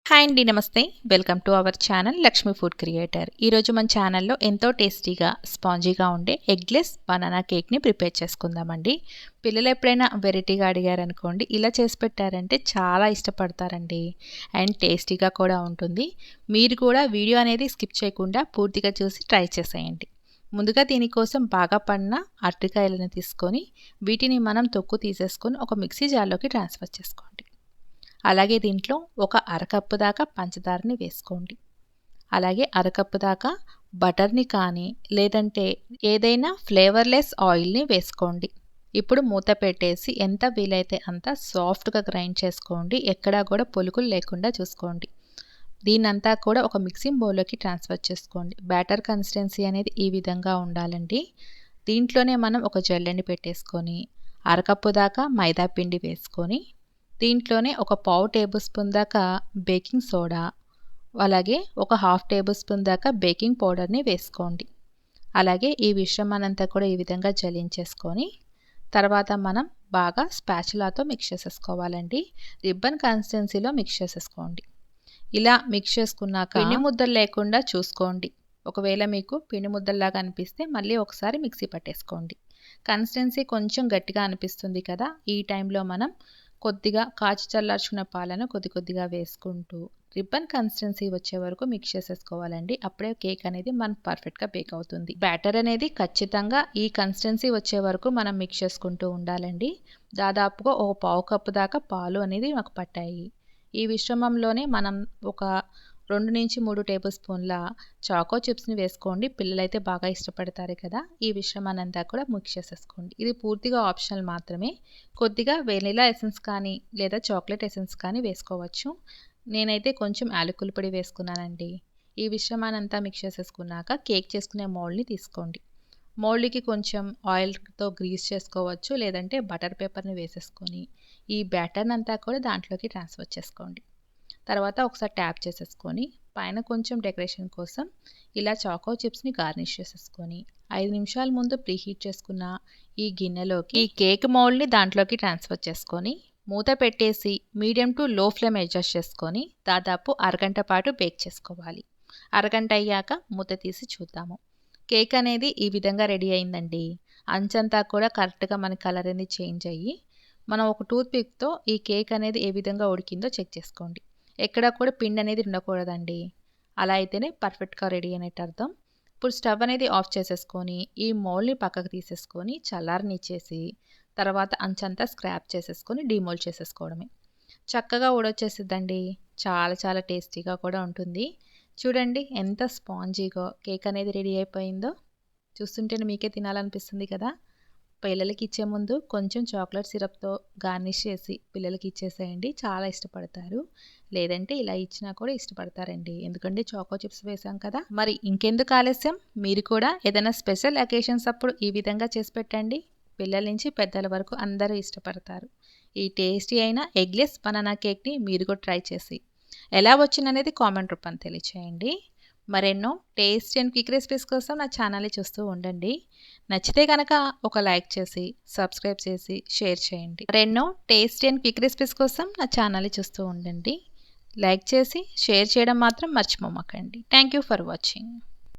Hi అండి, నమస్తే. Welcome to our channel Lakshmi food creator. ఈరోజు మన ఛానల్లో ఎంతో టేస్టీగా స్పాంజీగా ఉండే ఎగ్లెస్ బనానా కేక్ని ప్రిపేర్ చేసుకుందామండి. పిల్లలు ఎప్పుడైనా వెరైటీగా అడిగారనుకోండి, ఇలా చేసి పెట్టారంటే చాలా ఇష్టపడతారండి. అండ్ టేస్టీగా కూడా ఉంటుంది. మీరు కూడా వీడియో అనేది స్కిప్ చేయకుండా పూర్తిగా చూసి ట్రై చేసేయండి. ముందుగా దీనికోసం బాగా పండిన అరటికాయలను తీసుకొని వీటిని మనం తొక్కు తీసేసుకొని ఒక మిక్సీ జార్లోకి ట్రాన్స్ఫర్ చేసుకోండి. అలాగే దీంట్లో ఒక అరకప్పు దాకా పంచదారని వేసుకోండి. అలాగే అరకప్పు దాకా బటర్ని కానీ లేదంటే ఏదైనా ఫ్లేవర్లెస్ ఆయిల్ని వేసుకోండి. ఇప్పుడు మూత పెట్టేసి ఎంత వీలైతే అంత సాఫ్ట్గా గ్రైండ్ చేసుకోండి. ఎక్కడా కూడా పొలుకులు లేకుండా చూసుకోండి. దీన్నంతా కూడా ఒక మిక్సింగ్ బౌల్లోకి ట్రాన్స్ఫర్ చేసుకోండి. బ్యాటర్ కన్సిస్టెన్సీ అనేది ఈ విధంగా ఉండాలండి. దీంట్లోనే మనం ఒక జల్లెని పెట్టేసుకొని అరకప్పు దాకా మైదా పిండి వేసుకొని దీంట్లోనే ఒక పావు టేబుల్ స్పూన్ దాకా బేకింగ్ సోడా అలాగే ఒక హాఫ్ టేబుల్ స్పూన్ దాకా బేకింగ్ పౌడర్ని వేసుకోండి. అలాగే ఈ మిశ్రమాన్నంతా కూడా ఈ విధంగా జల్లించేసుకొని తర్వాత మనం బాగా స్పాచులాతో మిక్స్ చేసేసుకోవాలండి. రిబ్బన్ కన్సిస్టెన్సీలో మిక్స్ చేసేసుకోండి. ఇలా మిక్స్ చేసుకున్నాక పిండి ముద్దలు లేకుండా చూసుకోండి. ఒకవేళ మీకు పిండి ముద్దల్లాగా అనిపిస్తే మళ్ళీ ఒకసారి మిక్సీ పట్టేసుకోండి. కన్సిస్టెన్సీ కొంచెం గట్టిగా అనిపిస్తుంది కదా, ఈ టైంలో మనం కొద్దిగా కాచి చల్లార్చుకున్న పాలను కొద్దిగా వేసుకుంటూ రిబ్బన్ కన్సిస్టెన్సీ వచ్చే వరకు మిక్స్ చేసేసుకోవాలండి. అప్పుడే కేక్ అనేది మనకు పర్ఫెక్ట్గా బేక్ అవుతుంది. బ్యాటర్ అనేది ఖచ్చితంగా ఈ కన్సిస్టెన్సీ వచ్చే వరకు మనం మిక్స్ చేసుకుంటూ ఉండాలండి. దాదాపుగా ఒక పావు కప్పు దాకా పాలు అనేది మాకు పట్టాయి. ఈ మిశ్రమంలోనే మనం ఒక 2 నుంచి 3 టేబుల్ స్పూన్ల చాకో చిప్స్ని వేసుకోండి. పిల్లలైతే బాగా ఇష్టపడతారు కదా. ఈ మిశ్రమాన్నంతా కూడా మిక్స్ చేసేసుకోండి. ఇది పూర్తిగా ఆప్షనల్ మాత్రమే. కొద్దిగా వెనిలా ఎసెన్స్ కానీ లేదా చాక్లెట్ ఎసెన్స్ కానీ వేసుకోవచ్చు. నేనైతే కొంచెం యాలకుల పొడి వేసుకున్నానండి. ఈ మిశ్రమాన్నంతా మిక్స్ చేసేసుకున్నాక కేక్ చేసుకునే మౌల్డ్ని తీసుకోండి. మౌల్డ్కి కొంచెం ఆయిల్తో గ్రీస్ చేసుకోవచ్చు, లేదంటే బటర్ పేపర్ని వేసేసుకొని ఈ బ్యాటర్ని అంతా కూడా దాంట్లోకి ట్రాన్స్ఫర్ చేసుకోండి. తర్వాత ఒకసారి ట్యాప్ చేసేసుకొని పైన కొంచెం డెకరేషన్ కోసం ఇలా చాకో చిప్స్ని గార్నిష్ చేసేసుకొని 5 నిమిషాల ముందు ప్రీహీట్ చేసుకున్న ఈ గిన్నెలోకి ఈ కేక్ మౌల్డ్ని దాంట్లోకి ట్రాన్స్ఫర్ చేసుకొని మూత పెట్టేసి మీడియం టు లో ఫ్లేమ్ అడ్జస్ట్ చేసుకొని దాదాపు అరగంట పాటు బేక్ చేసుకోవాలి. అరగంట అయ్యాక మూత తీసి చూద్దాము. కేక్ అనేది ఈ విధంగా రెడీ అయిందండి. అంచంతా కూడా కరెక్ట్గా మన కలర్ అనేది చేంజ్ అయ్యి మనం ఒక టూత్ పిక్తో ఈ కేక్ అనేది ఏ విధంగా ఉడికిందో చెక్ చేసుకోండి. ఎక్కడ కూడా పిండి అనేది ఉండకూడదండి. అలా అయితేనే పర్ఫెక్ట్గా రెడీ అయినట్టు అర్థం. ఇప్పుడు స్టవ్ అనేది ఆఫ్ చేసేసుకొని ఈ మౌల్డ్ని పక్కకు తీసేసుకొని చల్లారనిచ్చేసి తర్వాత అంచంతా స్క్రాప్ చేసేసుకొని డీమోల్డ్ చేసేసుకోవడమే. చక్కగా ఊడొచ్చేసిద్దండి. చాలా చాలా టేస్టీగా కూడా ఉంటుంది. చూడండి ఎంత స్పాంజీగా కేక్ అనేది రెడీ అయిపోయిందో. చూస్తుంటేనే మీకే తినాలనిపిస్తుంది కదా. పిల్లలకి ఇచ్చే ముందు కొంచెం చాక్లెట్ సిరప్తో గార్నిష్ చేసి పిల్లలకి ఇచ్చేసేయండి, చాలా ఇష్టపడతారు. లేదంటే ఇలా ఇచ్చినా కూడా ఇష్టపడతారండి, ఎందుకంటే చాకో చిప్స్ వేసాం కదా. మరి ఇంకెందుకు ఆలస్యం, మీరు కూడా ఏదైనా స్పెషల్ అకేషన్స్ అప్పుడు ఈ విధంగా చేసి పెట్టండి. పిల్లల నుంచి పెద్దల వరకు అందరూ ఇష్టపడతారు. ఈ టేస్టీ అయిన ఎగ్లెస్ బనానా కేక్ని మీరు కూడా ట్రై చేసి ఎలా వచ్చిందనేది కామెంట్ రూపాన్ని తెలియచేయండి. మరెన్నో టేస్టీ అండ్ క్విక్ రెసిపీస్ కోసం నా ఛానల్ని చూస్తూ ఉండండి. నచ్చితే కనుక ఒక లైక్ చేసి సబ్స్క్రైబ్ చేసి షేర్ చేయండి. మరెన్నో టేస్టీ అండ్ క్విక్ రెసిపీస్ కోసం నా ఛానల్ని చూస్తూ ఉండండి. లైక్ చేసి షేర్ చేయడం మాత్రం మర్చిపోమాకండి. Thank you for watching.